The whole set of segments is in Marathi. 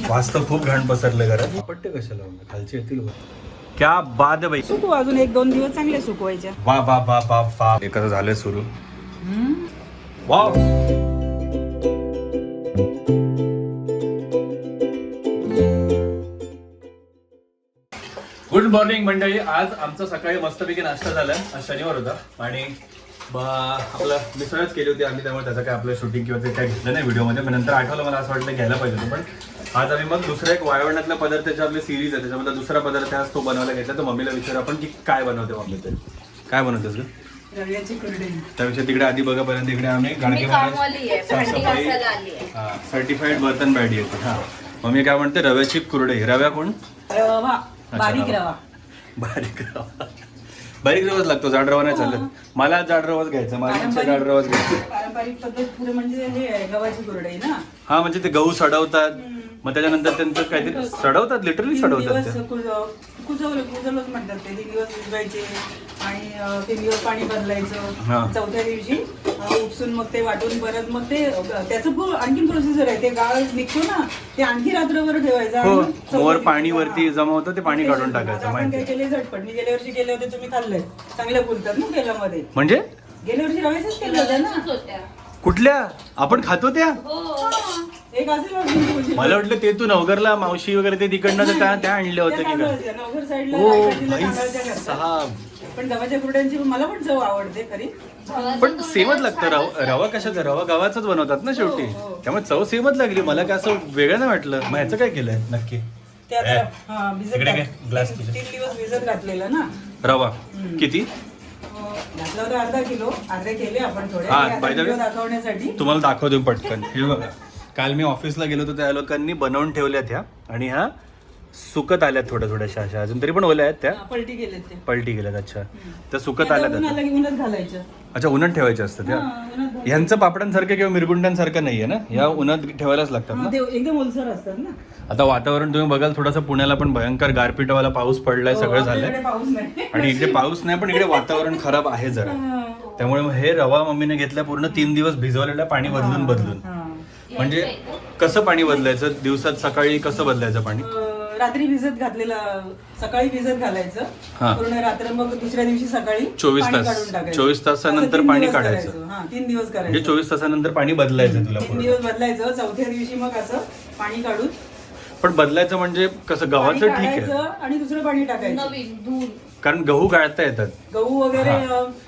वास्तव खूप घाण पसरलं घरात. पट्टे कशाला खालचे येतील. क्या बाद आहे बाई. सुकू अजून 1-2 दिवस चांगले सुकवायच्या. वा वा वा वा वा. एकच झालंय सुरू. वाव. गुड मॉर्निंग मंडळी. आज आमचा सकाळी मस्तपैकी नाश्ता झाला. आज शनिवार होता आणि आपलं मिसळच केली होती आम्ही, त्यामुळे त्याचं काय आपलं शूटिंग किंवा ते काय घेतलं नाही व्हिडिओमध्ये. पण नंतर आठवलं मला असं वाटलं घ्यायला पाहिजे होतं. पण आज आम्ही मग दुसरा एक वाळवणातला पदार्थाची आपली सिरीज आहे, त्याच्यामध्ये दुसरा पदार्थ आज तो बनवायला घेतला. तर मम्मीला विचारू आपण की काय बनवते मम्मी. ते काय बनवतेस ग? रव्याची कुरडई. त्यापेक्षा तिकडे आधी बघापर्यंत इकडे आम्ही गाडगे सर्टिफाईड बर्तन बॅडी येते. हा मम्मी काय म्हणते? रव्याची कुरडई. रव्या कोण? रवा बारीक रवा. बारीक रवा. बारीक रवाच लागतो, जाड रवा नाही चालत. मला जाड रवाच घ्यायचा, माझ्या जाड रवाच घ्यायचा. पारंपरिक पद्धत पुढे म्हणजे हे गव्हाची कुरडई ना. हा म्हणजे ते गहू सडवतात, मग त्याच्यानंतर त्यांचं काहीतरी सडवतात, लिटरली सडवतात ते. कुजवलंच म्हणतात ते. 3 दिवस भिजवायचे आणि 3 दिवस पाणी बदलायचं. चौथ्या दिवशी उपसून मग ते वाटून परत मग ते त्याचं आणखीन प्रोसिजर आहे. ते गाळ निघतो ना, ते आणखी रात्रभर ठेवायचं. मोर पाणी वरती जमा होतं, ते पाणी काढून टाकायचं. आपण काय केले झटपट. मी गेल्या वर्षी गेले होते, तुम्ही खाल्ले. चांगले बोलतात ना तेलामध्ये. म्हणजे गेल्या वर्षी रव्याच्याच केलं होतं ना. कुठल्या आपण खातो त्या? एक असेल मला वाटलं ते तू नवघरला मावशी वगैरे ते तिकडनं त्या आणल्या होत्या की काय? नवघर साईडला साहेब. पण गव्हाच्या कुरड्यांची मला पण चव आवडते खरी. पण सेमच लागतं. रवा कशाचा? रवा गव्हाचाच बनवतात ना शेवटी, त्यामुळे चव सेमच लागली. मला काय असं वेगळं नाही वाटलं. मग ह्याचं काय केलंय नक्की? 3 दिवस भिजत घातलेलं ना रवा. किती घातला होता? अर्धा किलो. अर्धे केले आपण थोडे दाखवण्यासाठी. तुम्हाला दाखवतो पटकन. हे बघा, काल मी ऑफिसला गेलो होतो, त्या लोकांनी बनवून ठेवल्या त्या आणि ह्या सुकत आल्यात थोड्याशा अशा. अजून तरी पण ओल्या आहेत त्या. पलटी केल्यात. अच्छा, त्या सुकत आल्यात. उन्हात घालायच्या. अच्छा, उन्हात ठेवायच्या असतात त्या. ह्यांचं पापडांसारखं किंवा मिरगुंड्यांसारखं नाहीये ना, या उन्हात ठेवायलाच लागतात ना. एकदम ओलसर असतात ना. आता वातावरण तुम्ही बघाल, थोडंसं पुण्याला पण भयंकर गारपीटवाला पाऊस पडलाय, सगळं झालंय. आणि इकडे पाऊस नाही, पण इकडे वातावरण खराब आहे जरा. त्यामुळे हे रवा मम्मीने घेतला पूर्ण 3 दिवस भिजवलेला, पाणी बदलून. म्हणजे कसं पाणी बदलायचं दिवसात? सकाळी कसं बदलायचं पाणी? रात्री भिजत घातलेलं, सकाळी भिजत घालायचं पूर्ण रात्र. मग दुसऱ्या दिवशी सकाळी 24 तासानंतर पाणी काढायचं. 3 दिवस करायचं. म्हणजे 24 तासानंतर पाणी बदलायचं तुला. 3 दिवस बदलायचं. चौथ्या दिवशी मग असं पाणी काढून. पण बदलायचं म्हणजे कसं? गव्हाचं ठीक आहे आणि दुसरं पाणी टाकायचं, कारण गहू गाळता येतात. गहू वगैरे.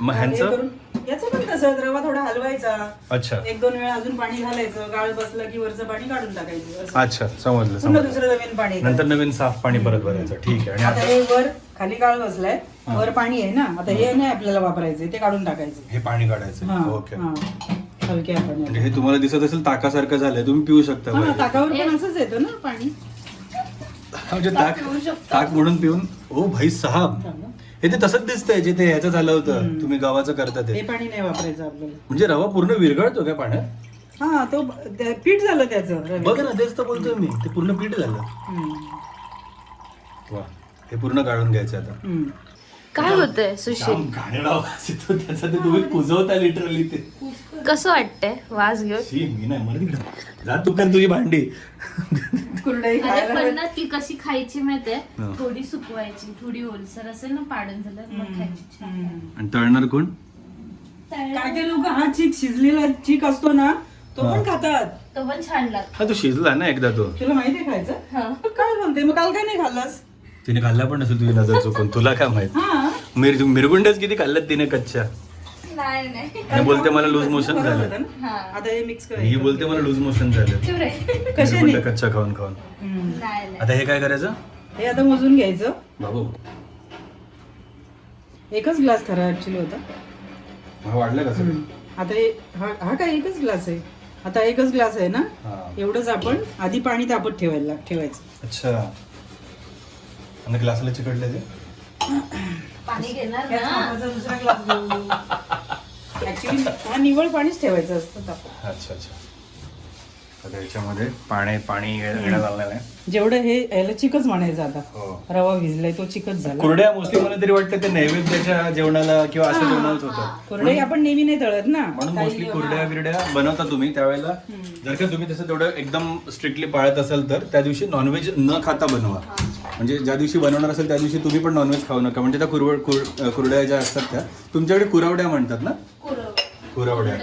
मग ह्यांचं याचं पण तसंच. रवा थोडा हलवायचा. अच्छा. 1-2 वेळा अजून पाणी घालायचं. गाळ बसलं की वरचं पाणी काढून टाकायचं. अच्छा, समजलं. दुसरं नवीन पाणी, नंतर नवीन साफ पाणी परत भरायचं. ठीक आहे. आणि आता हे वर खाली गाळ बसलाय, वर पाणी आहे ना, आता हे नाही आपल्याला वापरायचं, ते काढून टाकायचं. हे पाणी काढायचं. ओके. हलक्या पाणी. म्हणजे हे तुम्हाला दिसत असेल ताकासारखं झालंय, तुम्ही पिऊ शकता. ताकावर पण असंच येतं ना पाणी. म्हणजे ताक म्हणून पिऊन. ओ भाई साहब, हे ते तसंच दिसतंय जे ते ह्याचं झालं होतं, तुम्ही गव्हाचं करता ते. पाणी नाही वापरायचं आपल्याला. म्हणजे रवा पूर्ण विरघळतो काय पाण्यात? हा, तो पीठ झालं त्याचं. बघ ना, तेच तर बोलतोय मी, ते पूर्ण पीठ झालं. वा, हे पूर्ण गाळून घ्यायचं आता. काय होतंय सुशील? त्याचा ते तुम्ही कुजवता लिटरली. ते कसं वाटतंय वास घेऊन? मी नाही, मला तिकडे जा, तू कर तुझी भांडी. कुरडई पण ना ती कशी खायची माहितीये? थोडी सुकवायची, थोडी ओलसर असेल ना, पाडून झालं मग खायची. आणि तळणार कोण? काय काय लोक हा चीक, शिजलेला चीक असतो ना, तो पण खातात. तो पण छान लागतो. हा, तो शिजला ना एकदा. तो तुला माहितीये खायचं? काय बोलते मग? काल काय नाही खाल्लास? तिने खाल्ला पण नसेल, तुझी नजर चुकून. तुला काय माहित? मिरगुंड्याच किती खाल्ल्यात तिने कच्च्या. नाही बोलते मला लूज मोशन झालं. आता हे मिक्स कर. ही बोलते मला लूज मोशन झालं मिरगुंड्या कच्च्या खाऊन. आता हे काय करायचं? हे आता मोजून घ्यायचं बाबू. एकच ग्लास खरा ऍक्च्युली होता. हा, वाढलं कसं? आता हा काय एकच ग्लास आहे. आता एकच ग्लास आहे ना, एवढंच आपण आधी पाणी तापत ठेवायचं. अच्छा. आणि ग्लासला चिकटले ते पाणी घेणार ना, दुसरा ग्लास घेऊ. ऍक्च्युली हा निवळ पाणीच ठेवायचं असतं तापत. अच्छा अच्छा. आता याच्यामध्ये पाणी येण्यात आलेलं आहे. जेवढं हे याला चिकच म्हणायचं आता. हो. रवा भिजलाय तो चिकच झाला. कुरड्या मोस्टली मला तरी वाटतं ते नैवेद्याच्या जेवणाला किंवा असं जेवणालाच होतं. कुरडई आपण नेहमी नाही तळत ना. म्हणून मोस्टली कुरड्या बिरड्या बनवता तुम्ही त्यावेळेला. जर का तुम्ही तसं तेवढं एकदम स्ट्रिक्टली पाळत असाल तर त्या दिवशी नॉनव्हेज न खाता बनवा. म्हणजे ज्या दिवशी बनवणार असेल त्या दिवशी तुम्ही पण नॉनव्हेज खाऊ नका. म्हणजे त्या कुरड्या ज्या असतात त्या तुमच्याकडे कुरवड्या म्हणतात ना. कुरवड्या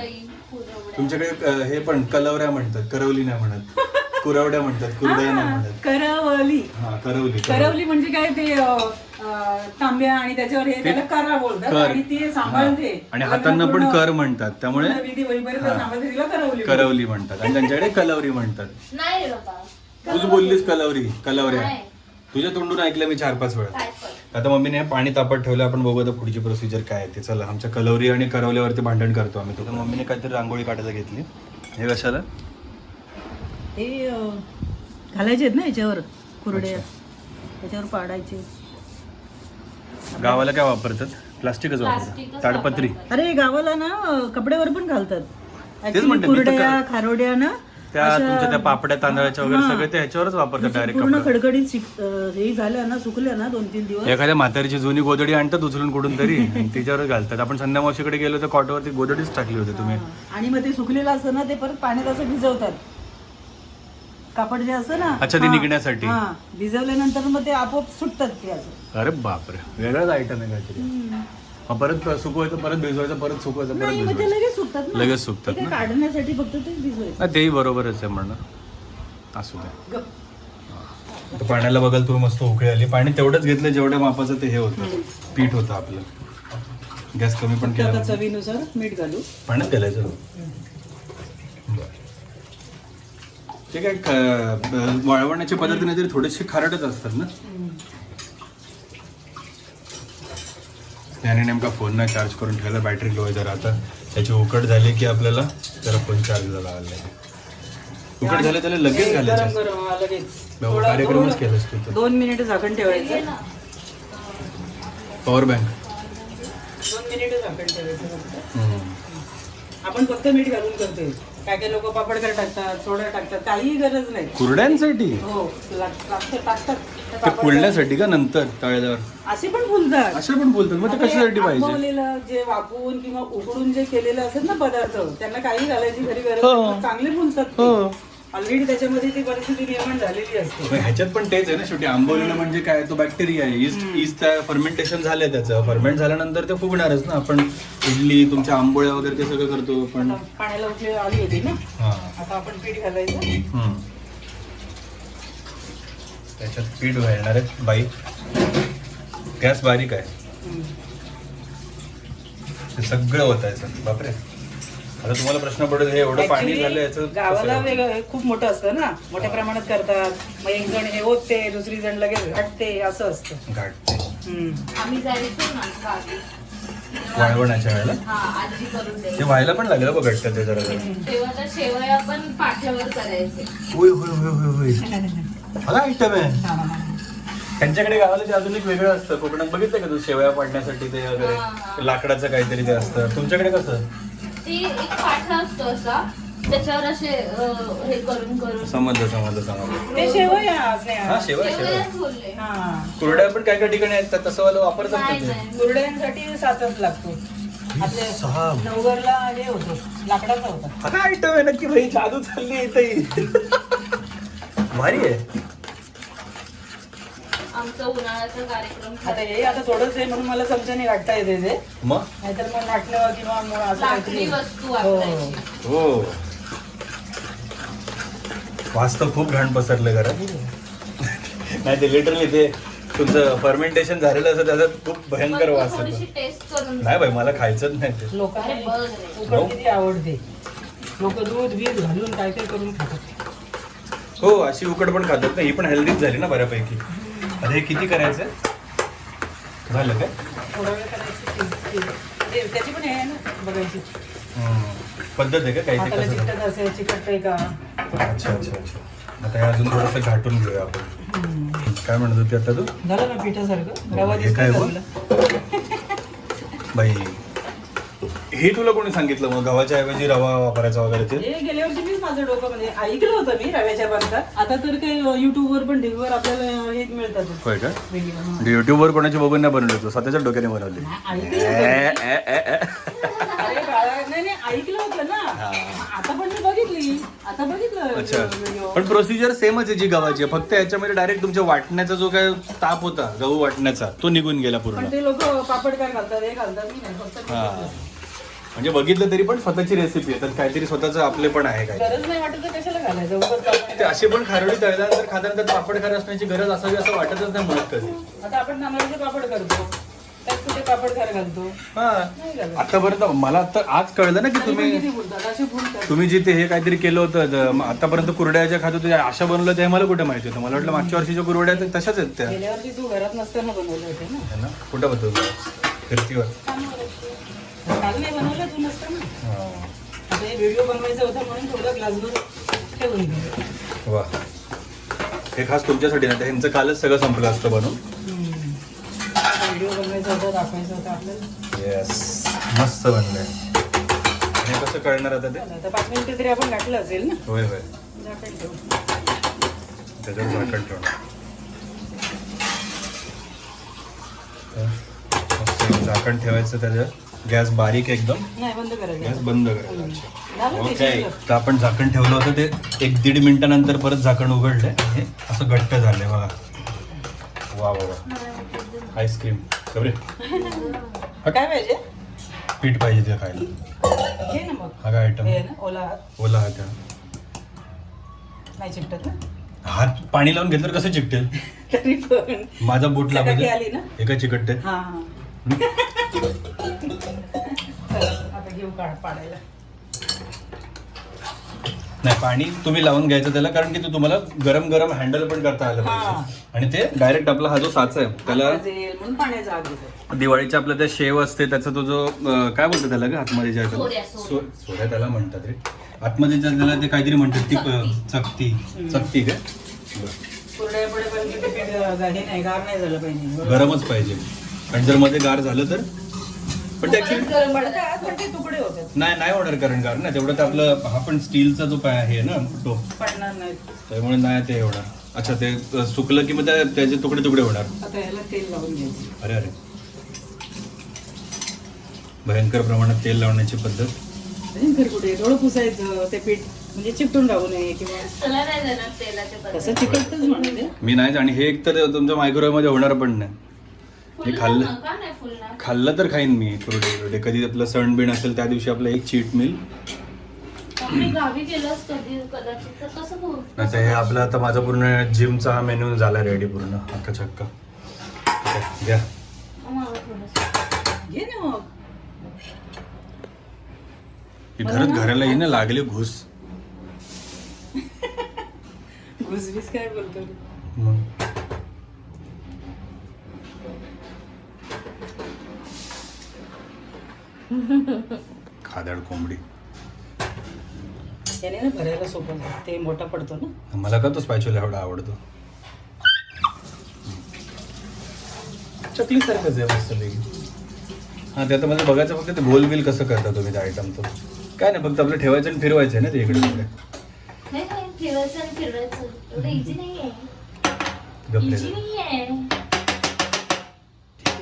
तुमच्याकडे हे पण कलवऱ्या म्हणतात. करवली नाही म्हणत, कुरवड्या म्हणतात, कुरड्या नाही म्हणत. करवली. हा करवली. करवली म्हणजे काय ते तांब्या आणि त्याच्यावर हे त्याला करा बोलतात आणि ते सांभाळते. आणि हातांना पण कर म्हणतात त्यामुळे विधी होईपर्यंत सांभाळते तिला करवली. करवली म्हणतात. आणि त्यांच्याकडे कलवरी म्हणतात. नाही रे बाबा, तूच बोललीस कलवऱ्या. तुझ्या तोंडून ऐकलं मी 4-5 वेळा. आता मम्मीने पाणी तापत ठेवलं. आपण बघू आता पुढची प्रोसिजर काय आहे ते. चला आमच्या कलवरी आणि करवल्यावरती भांडण करतो आम्ही. तर मम्मीने काहीतरी रांगोळी काढायला घेतली. हे कशाला? ते घालायचे आहेत ना याच्यावर कुरड्या, त्याच्यावर पाडायचे. गावाला काय वापरतात? प्लास्टिकच वापरतात. ताडपत्री. अरे गावाला ना कपड्यावर पण घालतात. तेच म्हणते मी तर कुरड्या खारोड्या ना त्या तुमच्या त्या पापड्या तांदळाच्या वगैरे सगळे ते ह्याच्यावरच वापरतात डायरेक्ट. पूर्ण खडखडीत हे झाल्या ना, सुकल्या ना 2-3 दिवस. एखाद्या म्हातारीची जुनी गोदडी आणतात उचलून कुठून तरी आणि त्याच्यावर घालतात. आपण संध्या मावशीकडे गेलो तर कॉटवरती गोदडीच टाकली होती तुम्ही. आणि मग ते सुकलेलं असतं ना ते परत पाण्यात असं भिजवतात. कापड जे असतं ना, अच्छा, ते निघण्यासाठी. भिजवल्यानंतर मग ते आपोआप सुटतात ते असं. अरे बापरे, वेगळाच आयटम आहे काहीतरी. परत सुकवायचं, परत भिजवायचं, परत सुकवायचं, परत नाही, मग ते भिजवायचं. लगेच सुकतात ना. लगेच सुकतात ते काय ना. काढण्यासाठी फक्त ते भिजवायचं. हा, तेही बरोबरच आहे म्हणणं. असू दे. गप. तर पाण्याला बघाल तुम्ही मस्त उकळी आली. पाणी तेवढंच घेतलं जेवढ्या मापाचं ते हे होतं, पीठ होतं आपलं. गॅस कमी पण आता केला. चवीनुसार मीठ घालू. पाण्यात घालायचं. बरं. ते काय वाळवण्याच्या पद्धतीने तरी थोडेसे खारटच असतात ना. त्याने नेमका फोन नाही चार्ज करून ठेवला, बॅटरी लो आहे जरा. आता त्याची उकड झाली की आपल्याला जरा फोन चार्जला लावायला लागेल. उकड झालं त्याला लगेच घालायचं. गरम लगेच. बाबा, कार्यक्रमच केलास तू तर. 2 मिनिट झाकण ठेवायचं. Power bank. 2 मिनिट झाकण ठेवायचं फक्त. आपण फक्त मीठ घालून करतोय. काय काय लोक पापडकर टाकतात, सोडा टाकतात, काहीही गरज नाही. कुरड्यांसाठी हो, टाकतात. ते फुलण्यासाठी का नंतर तळल्यावर असे पण फुलतात. असे पण बोलतात. मग ते कशासाठी पाहिजे? आंबवलेलं जे वाफवून किंवा उकडून जे केलेलं असतात ना पदार्थ, त्यांना काही घालायची घरी गरज हो. नाही. चांगले फुलतात ते. ऑलरेडी त्याच्यामध्ये ती परिस्थिती निर्माण झालेली असते. मग ह्याच्यात पण तेच आहे ना शेवटी. आंबवलेलं म्हणजे काय, तो बॅक्टेरिया आहे. इस्ट फर्मेंटेशन झालंय त्याचं. फर्मेंट झाल्यानंतर ते फुगणारच ना. आपण इडली, तुमच्या आंबोळ्या वगैरे ते सगळं करतो पण. पाण्याला उकळी आली होती ना. हा. आता आपण पीठ घालायचं. त्याच्यात पीठ घालणार आहेत बाई. गॅस बारीक आहे. ते सगळं होतायचं. बापरे. आता तुम्हाला प्रश्न पडेल, हे एवढं पाणी झालं याचं गावाला वेगळं खूप मोठं असतं ना, मोठ्या प्रमाणात करतात. मग एक जण हे होते, दुसरी जण लगेच घाटते, असं असतं. घाटते. आम्ही जायचो ना गावी. वाळवण्याच्या वेळेला हा, आजी करून ते द्यायची. व्हायला पण लागलं बघ घट्ट ते जरा जरा. तेव्हा तर शेवया पण पाठ्यावर करायचे. होय होय होय होय होय. मला आयटम आहे. त्यांच्याकडे गावाला जे अजून एक वेगळं असतं. कोकणात बघितलं का तू शेवया पाडण्यासाठी ते वगैरे लाकडाचं काहीतरी ते असतं. तुमच्याकडे कसं? ते एक पाठा असतो असा, त्याच्यावर असे हे करून समजलं. ते शेवया असणे. हा, शेवया. शेवयाच बोलले. हा, कुरड्या पण काय काय ठिकाणी आहेत तसं वाला वापरतात नाही का ते? नाही. कुरड्यांसाठी साचच लागतो. आपल्या सहा. नवघरला हे होतं, लाकडाचा होता. हा काय आयटम आहे नक्की भाई? जादू चालली इथे. भारी आहे. आमचा उन्हाळ्याचा कार्यक्रम आता हे आता थोडंच आहे म्हणून मला चमच्याने गाठता येते ते. मग नाहीतर मग नाटणं किंवा मग असं लाकडी काहीतरी. वस्तू हो. वापरायची. हो. वास्तव खूप घाण पसरलं घरात. नाही ते लिटरली ते तुमचं फर्मेंटेशन झालेलं असं त्याचा खूप भयंकर वास येतो. थोडीशी टेस्ट करून नाही भाई, मला खायचंच नाही ते. लोकांना अरे बघ रे. उकड किती आवडते. लोक दूध बीज घालून काय काय करून खातात. हो, अशी उकड पण खातात ना. ही पण हेल्दीच झाली ना बऱ्यापैकी. आता हे किती करायचं झालं काय? थोडा वेळ करायची. त्याची पण हे आहे ना बघायची. पद्धत आहे का काही ते हाताला कसं? चिकटत असेल, चिकटतंय का. अच्छा अच्छा अच्छा. आता हे अजून थोडंसं घाटून घेऊया आपण. काय म्हणत होती आता तू? झालं ना पिठासारखं. रवा हे काय दिसतोय हो? का तुला? बाई हे तुला कोणी सांगितलं मग गव्हाच्या ऐवजी रवा वापरायचा वगैरे ते? हे गेल्या वर्षी मीच माझं डोकं म्हणजे ऐकलं होतं मी रव्याच्या बनतात. आता तर काही युट्यूबवर पण टीव्हीवर आपल्याला हे मिळतात होय का? व्हिडिओ. म्हणजे युट्यूबवर कोणाची बघून नाही बनवली तू, स्वतःच्या डोक्याने बनवली. अरे बाळा, नाही ऐकलं होतं ना. आता पण मी बघितली. आता बघितलं अच्छा, व्हिडिओ. पण प्रोसिजर सेमच आहे जी गव्हाची आहे, फक्त याच्यामध्ये डायरेक्ट तुमच्या वाटण्याचा जो काय ताप होता गहू वाटण्याचा तो निघून गेला पूर्ण. पण ते लोक पापड काय घालतात हे घालतात मी नाही फक्त हा, म्हणजे बघितलं तरी पण स्वतःची रेसिपी आहे, तर काहीतरी स्वतःचं आपले पण आहे काय. गरज नाही वाटत तर कशाला घालायचं उगाच पापड. ते असे पण खारोडी तळल्यानंतर खातानंतर पापड खार असण्याची गरज असावी असं वाटतच नाही मुळात कधी. आता आपण तांदळाचे पापड करतो त्यात कुठे पापड खार घालतो. हा, नाही घालत. आतापर्यंत मला आता आज कळलं ना की तरी पण तुम्ही किती बोलतात असे बोलतात. तुम्ही जिथे हे काहीतरी केलं होतं आतापर्यंत कुरड्याच्या खात होते अशा बनवलं ते मला कुठे माहिती होतं. मला वाटलं मागच्या वर्षीच्या कुरड्या तर तशाच आहेत त्या. गेल्या वर्षी तू घरात नसताना बनवले होते ना. है ना, कुठं होतं फिरतीवर. काल नाही बनवलं तू नसताना. आता हे व्हिडिओ बनवायचा होता म्हणून थोडा ग्लासभर ठेवून दिलं. वा, हे खास तुमच्यासाठी ना, ह्यांचं कालच सगळं संपलं असतं बनवून. व्हिडिओ बनवायचा होता दाखवायचा होता आपल्याला. येस, मस्त बनलंय. आणि कसं कळणार आता ते? आता 5 मिनिटं तरी आपण घातलं असेल ना. होय होय, झाकण ठेवू. त्याच्यावर झाकण ठेवणार. मस्त झाकण ठेवायचं त्याच्यावर. गॅस बारीक एकदम, नाही बंद करायचं. गॅस बंद करायचा. झालं ते ओके, शिजलं. तर आपण झाकण ठेवलं होतं ते 1-1.5 मिनिटानंतर परत झाकण उघडलंय. हे असं घट्ट झालंय बघा. वा वा वा, आईस्क्रीम खबरे. काय पाहिजे पीठ पाहिजे ते खायला. घे ना मग. हा काय आयटम? हे ना ओला हात ओला हात आहे. नाही चिकटत ना. हात पाणी लावून घेतलं कसं चिकटेल? तरी पण माझा बोट सकाळी लागते आली ना. हे काय चिकटते? हा हा चला, आता घेऊ काढ पाडायला. नाही, पाणी तुम्ही लावून घ्यायचं त्याला, कारण की ते तुम्हाला गरम गरम हँडल पण करता आलं पाहिजे. आणि ते डायरेक्ट आपला हा जो साचा आहे त्याला वाजेल म्हणून पाण्याचा हात घेतो. दिवाळीच्या आपलं त्या शेव असते त्याचा तो जो काय बोलतो त्याला का आतमध्ये जे आहे सोऱ्या, सोऱ्या त्याला म्हणतात रे. आतमध्ये त्याला ते काहीतरी म्हणतात ती चकती. चकती काय? कुरड्या पडेपर्यंत ते पीठ हे नाही गार नाही झालं पाहिजे. गरमच पाहिजे. आणि जर मध्ये गार झालं तर पण ते ऍक्च्युली गरम पडतात पण ते तुकडे होतात. नाही होणार कारण गार ना तेवढं. तर आपलं हा पण स्टीलचा जो आहे ना टोप, पडणार नाहीत. त्यामुळे नाही ते होणार. अच्छा, ते सुकलं की मग त्याचे तुकडे तुकडे होणार. आता याला तेल लावून घ्यायचं. अरे अरे, भयंकर प्रमाणात तेल लावण्याची पद्धत. भयंकर कुठे थोडं पुसायचं ते पीठ म्हणजे चिकटून राहू नये किंवा तुला नाही जाणार तेलाच्या तसं पदार्थ. चिकटतच म्हणाले. मी नाही, आणि हे एक तर तुमच्या मायक्रोवेव्ह मध्ये होणार पण नाही. हे खाल्लं का नाही फुलणार? खाल्लं तर खाईन मी कुरडे. कधी आपलं सण बिण असेल त्या दिवशी आपलं एक चीट मिल. मी गावी गेलोच कधी कदाचित तर कसं बोल. आता हे आपलं आता माझा पूर्ण जिमचा हा मेन्यू झाला रेडी पूर्ण अख्खा चक्का. घ्या. मला थोडंसं. घे ना मग. ही घराला येईन लागले घुस. घुसबीस काय बोलतो रे? मग खादाड कोंबडी. त्याने ना भरायला सोपं झालं. ते मोठा पडतो ना. मला का तो स्पॅच्युला एवढा आवडतो. चकली सारखंच आहे मस्त पैकी. हा, ते आता मला बघायचं फक्त ते गोल बिल कसं करता तुम्ही ते आयटम. तो काय नाही, फक्त आपलं ठेवायचं आणि फिरवायचं आहे ना ते इकडे तिकडे. हे काय ठेवायचं आणि फिरवायचं एवढं इझी नाहीये. गप्पे इझी नाहीये.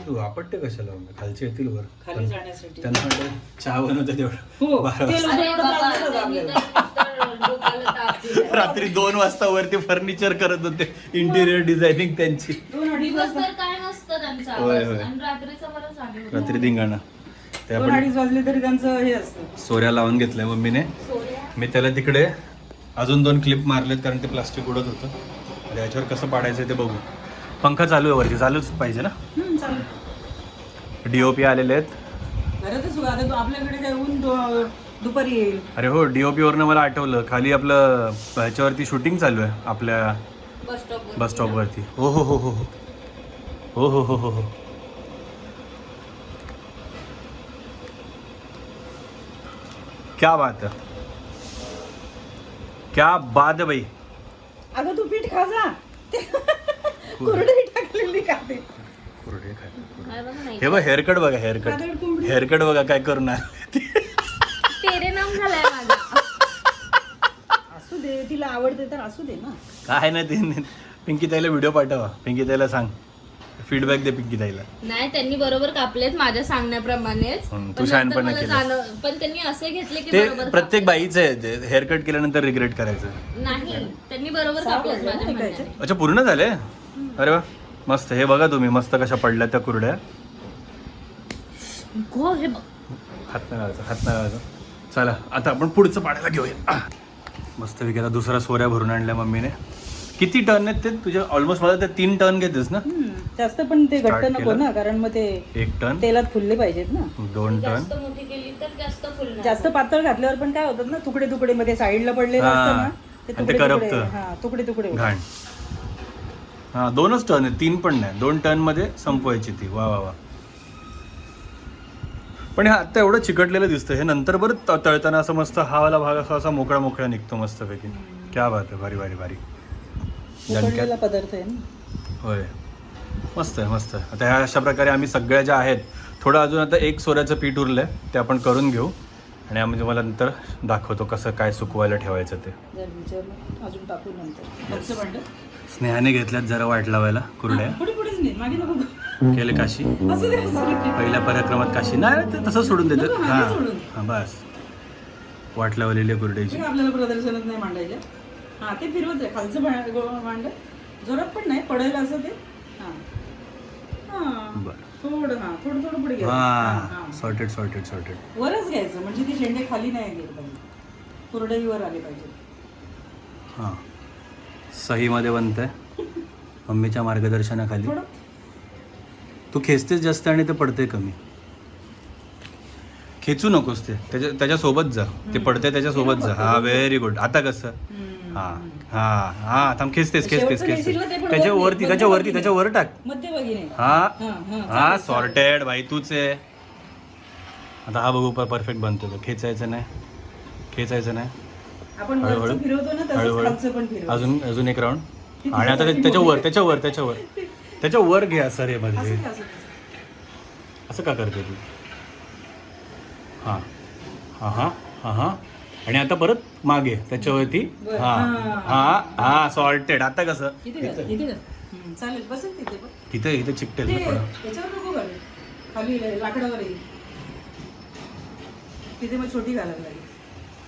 तू आपटते कशाला खालचे येतील वर. खाली जाण्यासाठी. त्यांना वाटतं चहा बनवतं तेवढं. हो, 12 ते वाजता. लोकं अरे एवढं बाबा, त्रास देतात मी आपल्याला. तर डोक्याला ताप दिलाय. रात्री 2 वाजता वरती फर्निचर करत होते. इंटिरियर डिझायनिंग त्यांची. 2-2.5 दिवस वाजता. तर काय नसतं त्यांचा होय, आवाज. होय. आणि रात्रीचं बरं चालू रात्री धिंगाणा. ते आपण 2-2.5 वाजले तरी त्यांचं हे असतं. सोऱ्या लावून घेतलंय मम्मीने. सोऱ्या. मी त्याला तिकडे अजून 2 क्लिप मारलेत कारण ते प्लास्टिक उडत होतं. आता याच्यावर कसं पाडायचं ते बघू. पंखा चालू आहे वरती, चालूच पाहिजे ना. चालेल. DOP आलेले आहेत. घरातच उगा. आता आपल्याकडे काय ऊन दुपारी येईल. अरे हो, DOP वरनं मला आठवलं, खाली आपलं ह्याच्यावरती शूटिंग चालू आहे आपल्या बस स्टॉपवरती. हो हो हो हो हो हो हो हो हो हो. क्या बात है, क्या बात है भाई. अगं तू पीठ खा जा. कुरडई टाकलेली खाते. कुरडे हे खायचं. काय बघा नाही हे बघ हेअरकट बघा हेअरकट कातळ कोंबडी. हेअरकट बघा काय करून तेरे नाम झालाय माझा. असू दे, तिला आवडते तर असू दे ना. काय नाही ते पिंकी ताईला व्हिडिओ पाठवा. पिंकी ताईला सांग, फीडबॅक दे पिंकी ताईला. नाही त्यांनी बरोबर कापलेत माझ्या सांगण्याप्रमाणेच. तू पण शहाणपणा नंतर मला केलं. पण त्यांनी असे घेतले की ते बरोबर प्रत्येक बाईचं आहे ते हेअरकट केल्यानंतर रिग्रेट करायचं. नाही त्यांनी बरोबर कापलेत माझ्या म्हणण्याने. अच्छा पूर्ण झाले. अरे वा मस्त. हे बघा तुम्ही मस्त कशा पडल्या त्या कुरड्या. गो हे बघ. हात नाही लावायचं, हात नाही लावायचं. चला आता आपण पुढचं पाण्याला घेऊया. मस्त विकायला दुसरा सोऱ्या भरून आणल्या मम्मीने. किती टन आहेत ते तुझ्या? ऑलमोस्ट मला ते 3 टन घेतेस ना? जास्त पण ते घट्ट Start नको केलं. ना, कारण मग ते 1 टन, तेलात फुलले पाहिजेत ना. 2 टन. जास्त मोठी केली तर जास्त फुलणार. जास्त पातळ घातल्यावर पण काय होतात ना, तुकडे तुकडे मध्ये साईडला पडलेलं असतं ना, ते आणि ते तुकडे तुकडे करपतं. हा तुकडे तुकडे होतात. घाण. हा 2च टन आहे, 3 पण नाही. 2 टन मध्ये संपवायची ती. वा वा वा. पण हे आता एवढं चिकटलेलं दिसतं. हे नंतर बरं तळताना असं मस्त हा वाला भाग असा मोकळा मोकळा निघतो मस्तपैकी. क्या बात आहे. भारी भारी भारी. उकडलेला पदार्थ आहे ना. होय मस्त आहे मस्त आहे. आता ह्या अशा प्रकारे आम्ही सगळ्या ज्या आहेत, थोडं अजून आता 1 सोऱ्याचं पीठ उरलंय ते आपण करून घेऊ आणि आम्ही तुम्हाला नंतर दाखवतो कसं काय सुकवायला ठेवायचं ते. जर विचारलं अजून टाकू नंतर. फक्त भांडं. स्नेहाने घेतल्यात जरा वाट लावायला कुरड्या. पुढे पुढेच नाही, मागे नको. केले काशी. असू दे, असू दे. पहिल्या पराक्रमात काशी. नाही ते तसं सोडून देतो. नको, हां मागे सोडून. हां बस. वाट लावलेली कुरड्याची. ते आपल्याला प्रदर्शनच नाही मांडायच्या. हा ते फिरवत आहे खालचं मांड. जोरात पण नाही पडायला असं ते. हा हा बरं. थोडं हा थोडं थोडं पुढे घ्यायचं. हां सॉर्टेड सॉर्टेड सॉर्टेड. वरच घ्यायचं म्हणजे ते शेंडे खाली नाही गेले पाहिजे, कुरडई वर आले पाहिजे. हां सहीमध्ये बनतंय मम्मीच्या मार्गदर्शनाखाली. थोडं तू खेचतेच जास्त आणि ते पडते कमी. खेचू नकोस ते त्याच्यासोबत जा. ते पडते त्याच्यासोबत जा. हा व्हेरी गुड. आता कसं? हा हा हा थांब. खेचतेस खेचतेस शेवटचं खेचतेस. रेषेला ते पण त्याच्यावरती वरती, त्याच्यावरती मध्यभागी त्याच्यावर टाक. मध्यभागी नाही. हा हा, हा चालेल, सॉर्टेड भाई तूच आहे. आता हा बघू परफेक्ट बनतो का. खेचायचं नाही, खेचायचं नाही. आपण हळूहळू. वरचं फिरवतो ना तसंच हळूहळू. खालचं पण फिरवतो. अजून एक राऊंड. आणि आता त्याच्यावर त्याच्यावर त्याच्यावर त्याच्यावर घे असं रे मध्ये. असं काय, असं का करते तू? हां हां हां हां हां. आणि आता परत मागे त्याच्यावरती. बरं. हां हां हां सॉर्टेड. आता कसं? इथे कर, इथे कर. चालेल बसेल तिथे पण. इथे चिकटेल ते ना थोडं. त्याच्यावर नको घालू, खाली लाकडावर येईल तिथे, मग छोटी घालायला लागेल.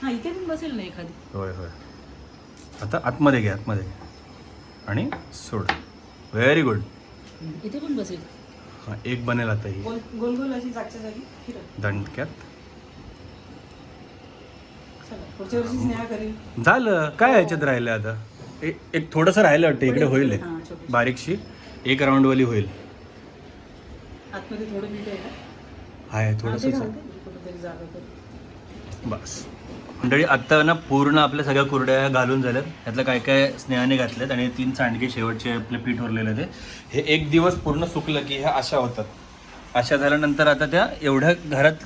हा इथे पण बसेल ना एखादी. होय होय. आता आतमध्ये घे, आतमध्ये घे आणि सोड. Very good. इथे पण बसेल. हां एक बनेल आता ही गोल गोल गोल अशी जागच्या जागी फिरव. दंडक्यात. चला पुढच्या वर्षी स्नेहा करेल. झालं काय ह्याच्यात राहिलं आता? एक थोडंसं राहिलं वाटतं. इकडे होईल एक हां, छोटी. बारीकशी 1 राऊंडवाली होईल. आतमध्ये थोडं पीठ आहे का? आहे हा, ते थोडंसं. घालते, कुठेतरी जागा कर. बस मंडळी आत्ता ना पूर्ण आपल्या सगळ्या कुरड्या घालून झाल्यात. त्यातलं काय काय स्नेहाने घातल्यात आणि 3 सांडगे शेवटचे आपले पीठ उरलेलं ते. हे 1 दिवस पूर्ण सुकलं की ह्या अशा होतात. अशा झाल्यानंतर आता त्या एवढ्या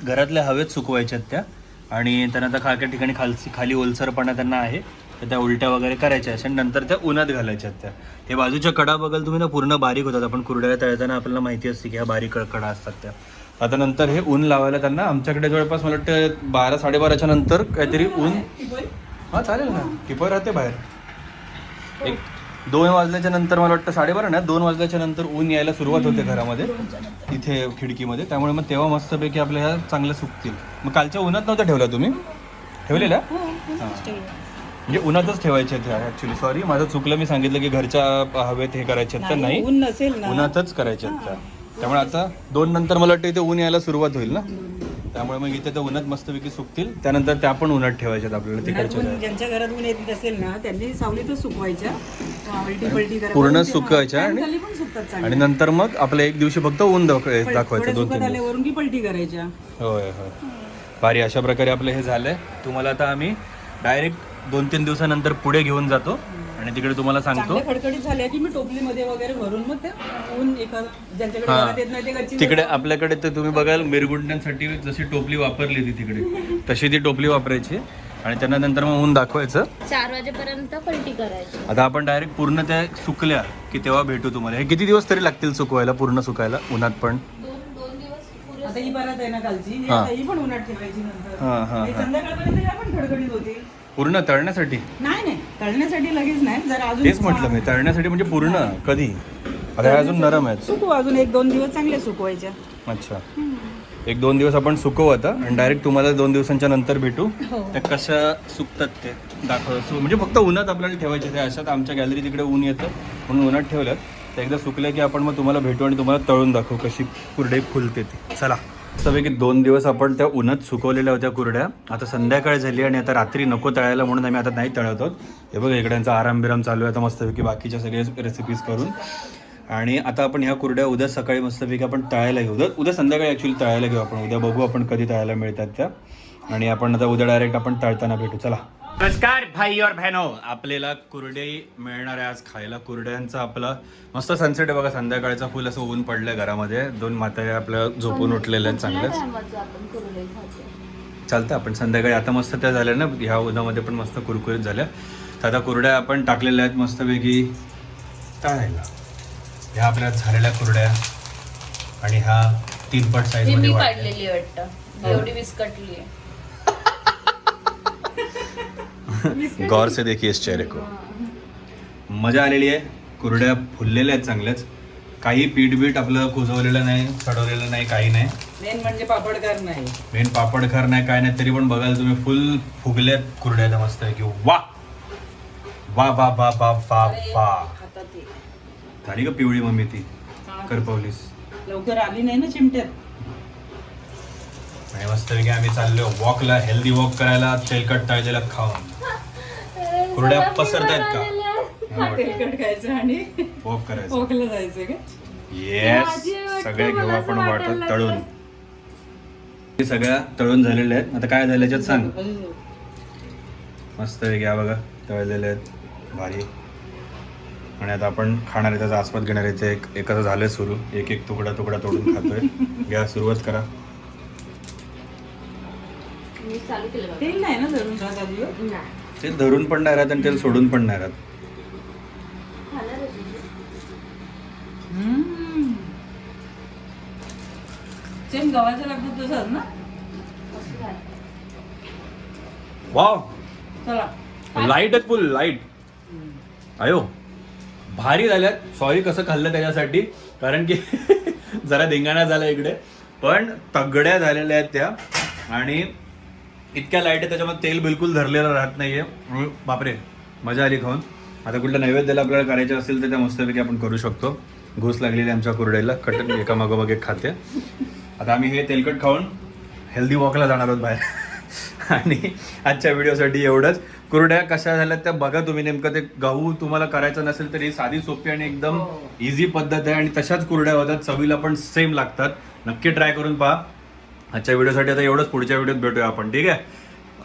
घरातल्या हवेत सुकवायच्यात त्या. आणि त्यांना आता काय ठिकाणी खाली ओलसरपणा त्यांना आहे तर त्या उलट्या वगैरे करायच्या अशा. नंतर त्या उन्हात घालायच्यात त्या. हे बाजूच्या कडा बघाल तुम्ही ना पूर्ण बारीक होतात. आपण कुरड्या तळताना आपल्याला माहिती असते की ह्या बारीक कडा असतात त्या. आता नंतर हे ऊन लावायला त्यांना आमच्याकडे जवळपास मला वाटतं 12-12:30च्या नंतर काहीतरी ऊन. हां चालेल ना. टिपॉय राहते बाहेर. 2 वाजल्याच्या नंतर मला वाटतं 12:30 ना 2 वाजल्याच्या नंतर ऊन यायला सुरुवात होते घरामध्ये इथे खिडकीमध्ये. त्यामुळे मग तेव्हा मस्तपैकी आपल्या ह्या चांगल्या सुकतील. मग कालच्या उन्हात नव्हत्या ठेवल्या तुम्ही? ठेवलेल्या? म्हणजे उन्हातच ठेवायच्या त्या ॲक्च्युली. सॉरी माझं चुकलं. मी सांगितलं की घरच्या हवेत हे करायचे तर नाही, ऊन नसेल ना उन्हातच करायच्या त्या. त्यामुळे आता 2 नंतर मला वाटतं इथे ऊन यायला सुरुवात होईल ना. त्यामुळे मग इथे त्या उन्हात मस्तपैकी सुकतील. त्यानंतर त्या पण उन्हात ठेवायच्यात आपल्याला तिकडच्या. ज्यांच्या घरात ऊन येत असेल ना त्यांनी सावलीतच सुकवायच्या. पलटी पलटी करायच्या. पूर्ण सुकवायच्या आणि खाली पण सुकतात चांगल्या. आणि नंतर मग आपल्या 1 दिवशी फक्त ऊन दाखवायचं थोड्या 2-3 सुकत दिवस. आल्यावरून की पलटी करायच्या. होय होय भारी. अशा प्रकारे आपलं हे झालंय. तुम्हाला आता आम्ही डायरेक्ट 2-3 दिवसानंतर पुढे घेऊन जातो आणि तिकडे तुम्हाला सांगतो. चांगल्या खडखडीत झाल्या की मी टोपलीमध्ये वगैरे भरून मग ते ऊन एखादं ज्यांच्याकडे हां. घरात येत नाही ते गच्ची तिकडे आपल्याकडे तर तुम्ही बघाल मिरगुंड्यांसाठी जशी टोपली वापरली ती तिकडे तशी ती टोपली वापरायची. आणि त्यांना नंतर मग ऊन दाखवायचं. 4 वाजेपर्यंत पलटी करायची. आता आपण डायरेक्ट पूर्ण त्या सुकल्या की तेव्हा भेटू तुम्हाला. हे किती दिवस तरी लागतील सुकवायला, पूर्ण सुकायला उन्हात पण? 2 दिवस पुरे. आता ही परत आहे ना कालची, ही हा. आता ही पण उन्हात ठेवायची नंतर. हा, हा, ही हा. संध्याकाळपर्यंत ह्या पण खडखडीत होती. पूर्ण तळण्यासाठी? नाही तळण्यासाठी लगेच नाही, जरा अजून तेच म्हटलं मी, तळण्यासाठी म्हणजे पूर्ण कधी? आता हे अजून नरम आहेत. सुकू अजून 1-2 दिवस चांगले सुकवायच्या. अच्छा, 1-2 दिवस आपण सुकवू आता आणि डायरेक्ट तुम्हाला 2 दिवसांच्या नंतर भेटू. हो. त्या कशा सुकतात ते दाखव. म्हणजे फक्त उन्हात आपल्याला ठेवायचे. ते अशात आमच्या गॅलरी तिकडे ऊन येतं म्हणून उन्हात ठेवल्यात. ते एकदा सुकल्या की आपण मग तुम्हाला भेटू आणि तुम्हाला तळून दाखवू कशी कुरडई फुलते ती. चला. सगळे की 2 दिवस आपण त्या उन्हात सुकवलेल्या होत्या कुरड्या. आता संध्याकाळ झाली आणि आता रात्री नको तळायला म्हणून आम्ही आता नाही तळत आहोत. हे बघा इकड्यांचा आराम बिराम चालू आहे आता मस्तपैकी बाकीच्या सगळ्या रेसिपीज करून. आणि आता आपण ह्या कुरड्या उद्या सकाळी मस्तपैकी आपण तळायला घेऊ. उद्या संध्याकाळी ॲक्च्युली तळायला घेऊ आपण. उद्या बघू आपण कधी तळायला मिळतात त्या. आणि आपण आता उद्या डायरेक्ट आपण तळताना भेटू. चला. नमस्कार भाई और बहनो, आपल्याला कुरडई मिळणार आहे आज खायला. कुरड्यांचा आपला मस्त सनसेट आहे बघा. संध्याकाळचा फुल असं ऊन पडलंय घरामध्ये. 2 म्हातारे आपल्या झोपून उठलेल्या आहेत चांगल्याच. आपण कुरडई खातो. चालतं आपण संध्याकाळी आता मस्त त्या झाल्या ना ह्या उन्हामध्ये पण मस्त कुरकुरीत झाल्या. तर आता कुरड्या आपण टाकलेल्या आहेत मस्तपैकी तळायला. ह्या आपल्या झालेल्या कुरड्या आणि ह्या 3 पट साईज ही मध्ये मी वाटल्या. काढलेली वाटतं, एवढी विस्कटली आहे. गौर से देखिए इस चेहरे को. मजा आलेली आहे. कुरड्या फुललेल्या आहेत चांगल्याच. काही पीठ बीठ आपलं कुजवलेलं नाही, चढवलेलं नाही, काही नाही. मेन म्हणजे पापडकार नाही. मेन पापडखार नाही, काय नाही. तरी पण बघायला तुम्ही फुल फुगल्यात कुरड्या मस्त आहे की वा वा वा वा वा वा वा. आता ते झाली का पिवळी मम्मी ती करपवलीस? लवकर आली नाही ना चिमट्यात. आणि मस्तपैकी आम्ही चाललो वॉकला, हेल्दी वॉक करायला, तेलकट तळलेला खाऊन. कुरड्या पसरतायत का? तेलकट खायचं आणि वॉक करायचं. वॉकला जायचं का? येस, सगळे घेऊ आपण वाटत तळून. हे सगळ्या तळून झालेल्या आहेत. आता काय झालं याच्यात सांग. मस्त घ्या बघा, तळलेले आहेत भारी. आणि आता आपण खाणार आहे, त्याचा आस्वाद घेणार आहे. ते एकाचं झालंय सुरू. एक एक तुकडा तुकडा तोडून खातोय. घ्या, सुरुवात करा. मी चालू केलं बघा. तेल नाही ना धरून राहत आजीवर? नाही. ते धरून पण नाही राहत आणि तेल सोडून पण नाही राहत. खाणार आहे. सेम गव्हाच्या लागतात तसंच ना? असं झालं. वाव, चला. लाईट आहेत, फुल लाईट. अयो भारी झाल्यात. सॉरी कसं खाल्लं त्याच्यासाठी, कारण की जरा धिंगाणा झाला इकडे. पण तगड्या झालेल्या आहेत त्या आणि इतक्या लाईट आहे त्याच्यामध्ये तेल बिलकुल धरलेलं राहत नाहीये. बापरे, मजा आली खाऊन. आता कुठल्या नैवेद्याला आपल्याला करायचं असेल तर त्या मस्तपैकी आपण करू शकतो. घूस लागलेली आमच्या कुरड्याला, कटन एका मागोमाग एक खाते. आता आम्ही हे तेलकट खाऊन हेल्दी वॉकला जाणार आहोत बाहेर. आणि आजच्या व्हिडिओसाठी एवढंच. कुरड्या कशा झाल्यात त्या बघा तुम्ही. नेमकं ते गहू तुम्हाला करायचं नसेल तर ही साधी सोपी आणि एकदम इझी पद्धत आहे. आणि तशाच कुरड्या होतात, चवीला पण सेम लागतात. नक्की ट्राय करून पहा. आजच्या व्हिडिओसाठी आता एवढंच. पुढच्या व्हिडिओत भेटूया आपण, ठीक आहे.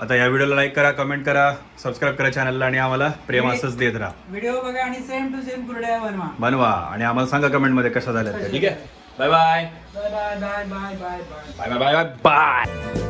आता या व्हिडिओला लाईक करा, कमेंट करा, सबस्क्राईब करा चॅनलला आणि आम्हाला प्रेम असंच देत राहा. व्हिडिओ बघा आणि सेम टू सेम कुरड्या बनवा आणि आम्हाला सांगा कमेंटमध्ये कशा झाल्या त्या, ठीक आहे. Bye bye bye bye bye bye bye bye bye bye bye bye.